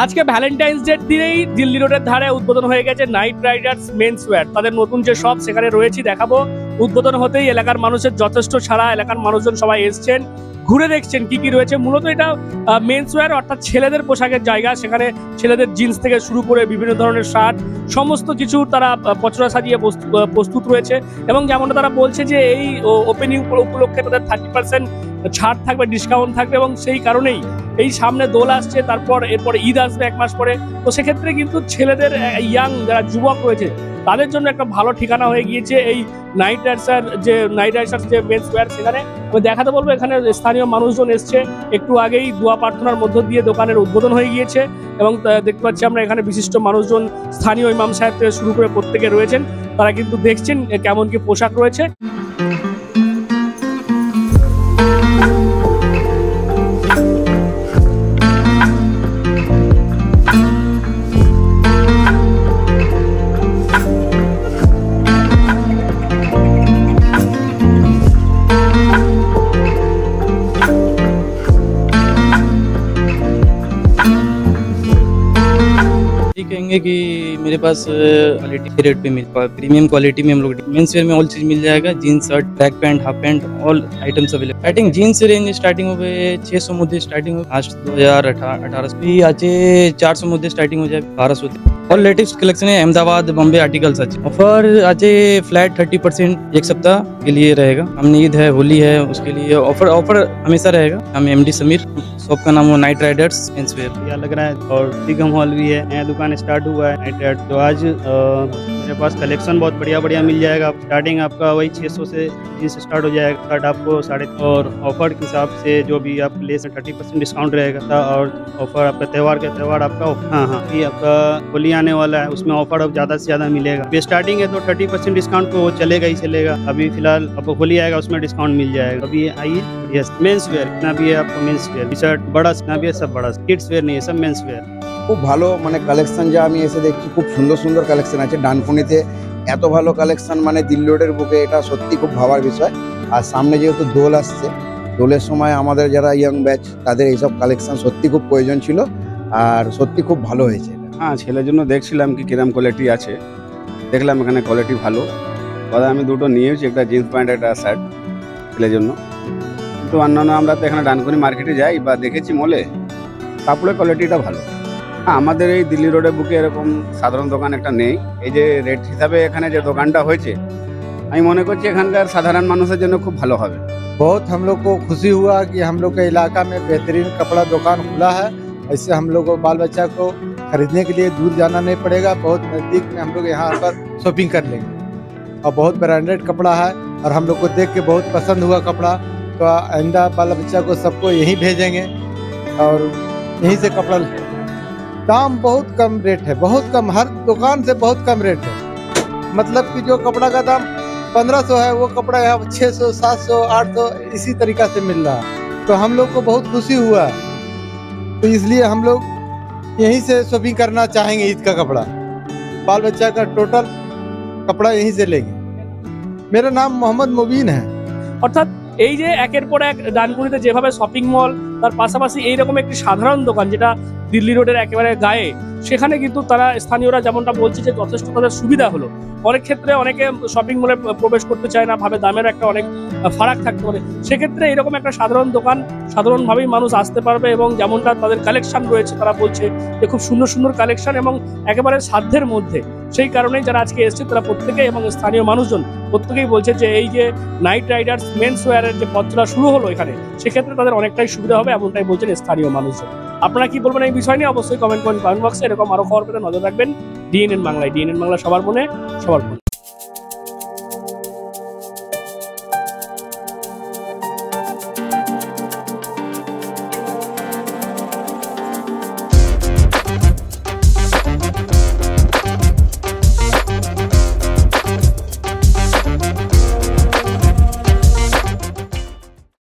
আজকে Valentine's day দিনেই দিল্লি রোডের ধারে উদ্বোধন হয়ে গেছে নাইট রাইডার্স মেন্স ওয়্যার। তাদের নতুন যে শপ সেখানে রয়েছি, দেখাবো। উদ্বোধন হতেই এলাকার মানুষের যথেষ্ট ছাড়া, এলাকার মানুষজন সবাই এসছেন, ঘুরে দেখছেন কি কি রয়েছে। মূলত এটা মেন্স ওয়্যার অর্থাৎ ছেলেদের পোশাকের জায়গা। সেখানে ছেলেদের জিন্স থেকে শুরু করে বিভিন্ন ধরনের শার্ট, সমস্ত কিছু তারা পচড়া সাজিয়ে প্রস্তুত রয়েছে। এবং যেমনটা তারা বলছে যে এই ওপেনিং উপলক্ষে তাদের 30% ছাড় থাকবে, ডিসকাউন্ট থাকবে। এবং সেই কারণেই এই সামনে দোল আসছে, এরপরে ঈদ আসবে 1 মাস পরে। তো সেক্ষেত্রে কিন্তু ছেলেদের ইয়াং যারা যুবক রয়েছে তাদের জন্য একটা ভালো ঠিকানা হয়ে গিয়েছে এই নাইট রাইডার্স যে মেন্স ওয়্যার। সেখানে আমি দেখাতে বলবো, এখানে স্থানীয় মানুষজন এসছে। একটু আগেই দোয়া প্রার্থনার মধ্য দিয়ে দোকানের উদ্বোধন হয়ে গিয়েছে। এবং দেখতে পাচ্ছি আমরা এখানে বিশিষ্ট মানুষজন, স্থানীয় ইমাম সাহেব থেকে শুরু করে প্রত্যেকে রয়েছেন। তারা কিন্তু দেখছেন কেমন কি পোশাক রয়েছে। कहेंगे कि मेरे पास क्वालिटी के रेट पे प्रीमियम क्वालिटी में हम लोग मेंस वेयर में ऑल चीज मिल जाएगा। Jeans, shirt, track pant, half pant, all items available. Starting jeans range starting हो 600 मध्ये स्टार्टिंग हो। आज 2018 भी आज 400 मध्ये स्टार्टिंग हो जाए 1200 और लेटेस्ट कलेक्शन है अहमदाबाद बॉम्बे आर्टिकल्स आज ऑफर आज फ्लैट 30% एक सप्ताह के लिए रहेगा। हमने ईद है, होली है, उसके लिए ऑफर हमेशा रहेगा। हम एमडी समीर, शॉप का नाम हो नाइट राइडर्स मेंस वेयर। क्या लग रहा है और दिगम हॉल भी है, नया दुकान स्टार्ट हुआ है नाइट राइड। तो आज मेरे पास कलेक्शन बहुत बढ़िया मिल जाएगा। स्टार्टिंग आपका वही 600 से जींस स्टार्ट हो जाएगा। शर्ट आपको 3.5 और ऑफर के हिसाब से जो भी आप ले 30% डिस्काउंट रहेगा। और ऑफर आपका त्योहार आपका हाँ कि आपका होली आने वाला है, उसमें ऑफर अब ज़्यादा से ज़्यादा मिलेगा। अभी स्टार्टिंग है तो 30% डिस्काउंट तो वो चलेगा ही चलेगा। अभी फिलहाल अब होली आएगा, उसमें डिस्काउंट मिल जाएगा। अभी आइए, यस मेंस वेयर इतना भी है आपको, मेंस वेयर टी शर्ट बड़ा इतना भी है, सब बड़ा। किड्स वेयर नहीं है, सब मेंस वेयर। খুব ভালো মানে কালেকশন যা আমি এসে দেখছি, খুব সুন্দর সুন্দর কালেকশন আছে ডানকুনিতে। এত ভালো কালেকশন মানে দিল্লি রোডের বুকে, এটা সত্যি খুব ভাবার বিষয়। আর সামনে যেহেতু দোল আসছে, দোলের সময় আমাদের যারা ইয়াং ব্যাচ তাদের এইসব কালেকশন সত্যি খুব প্রয়োজন ছিল। আর সত্যি খুব ভালো হয়েছে। হ্যাঁ, ছেলের জন্য দেখছিলাম কি কিরম কোয়ালিটি আছে, দেখলাম এখানে কোয়ালিটি ভালো। দাদা আমি দুটো নিয়েছি, একটা জিন্স প্যান্ট, একটা শার্ট ছেলের জন্য। কিন্তু অন্যান্য আমরা তো এখানে ডানকুনি মার্কেটে যাই বা দেখেছি মলে, কাপড়ের কোয়ালিটিটা ভালো। হ্যাঁ, আমাদের এই দিল্লি রোডের বুকে এরকম সাধারণ দোকান একটা নেই। এই যে রেট হিসাবে এখানে যে দোকানটা হয়েছে, আমি মনে করছি এখানকার সাধারণ মানুষের জন্য খুব ভালো হবে। बहुत हम लोग को खुशी हुआ कि हम लोग के इलाका में बेहतरीन कपड़ा दुकान खुला है। इससे हम लोग को बाल बच्चा को खरीदने के लिए दूर जाना नहीं पड़ेगा। बहुत नज़दीक में हम लोग यहाँ पर शॉपिंग कर लेंगे। और बहुत ब्रांडेड कपड़ा है और हम लोग को देख के बहुत पसंद हुआ कपड़ा। तो आइंदा बाल बच्चा को सबको यहीं भेजेंगे और यहीं से कपड़ा। दाम बहुत कम रेट है, बहुत कम, हर दुकान से बहुत कम रेट है। मतलब कि जो कपड़ा का दाम 1500 है, वो कपड़ा यहाँ 600, 700, 800 इसी तरीका से मिल रहा है। तो हम लोग को बहुत खुशी हुआ, तो इसलिए हम लोग यहीं से शॉपिंग करना चाहेंगे। ईद का कपड़ा, बाल बच्चा का टोटल कपड़ा यहीं से लेंगे। मेरा नाम मोहम्मद मुबीन है। অর্থাৎ এই যে একের পর এক ডানকুনিতে যেভাবে শপিং মল, তার পাশাপাশি এইরকম একটি সাধারণ দোকান যেটা দিল্লি রোডের একেবারে গায়ে, সেখানে কিন্তু তারা স্থানীয়রা যেমনটা বলছে যে যথেষ্ট তাদের সুবিধা হলো। অনেক ক্ষেত্রে অনেকে শপিং মলে প্রবেশ করতে চায় না, ভাবে দামের একটা অনেক ফারাক থাকতে পারে। সেক্ষেত্রে এরকম একটা সাধারণ দোকান, সাধারণভাবেই মানুষ আসতে পারবে। এবং যেমনটা তাদের কালেকশন রয়েছে, তারা বলছে যে খুব সুন্দর সুন্দর কালেকশন এবং একেবারে সাধ্যের মধ্যে। সেই কারণেই যারা আজকে এসছে তারা প্রত্যেকেই, এবং স্থানীয় মানুষজন প্রত্যেকেই বলছে যে এই যে নাইট রাইডার্স মেন্স ওয়্যারের যে পথচলা শুরু হলো এখানে, সেক্ষেত্রে তাদের অনেকটাই সুবিধা হবে, এমনটাই বলছেন স্থানীয় মানুষজন। আপনারা কি বলবেন এই বিষয় নিয়ে অবশ্যই কমেন্ট করেন কমেন্ট বক্সে। এরকম আরো খবর পেতে নজর রাখবেন ডিএনএন বাংলায়। ডিএনএন বাংলা সবার মনে, সবার মনে।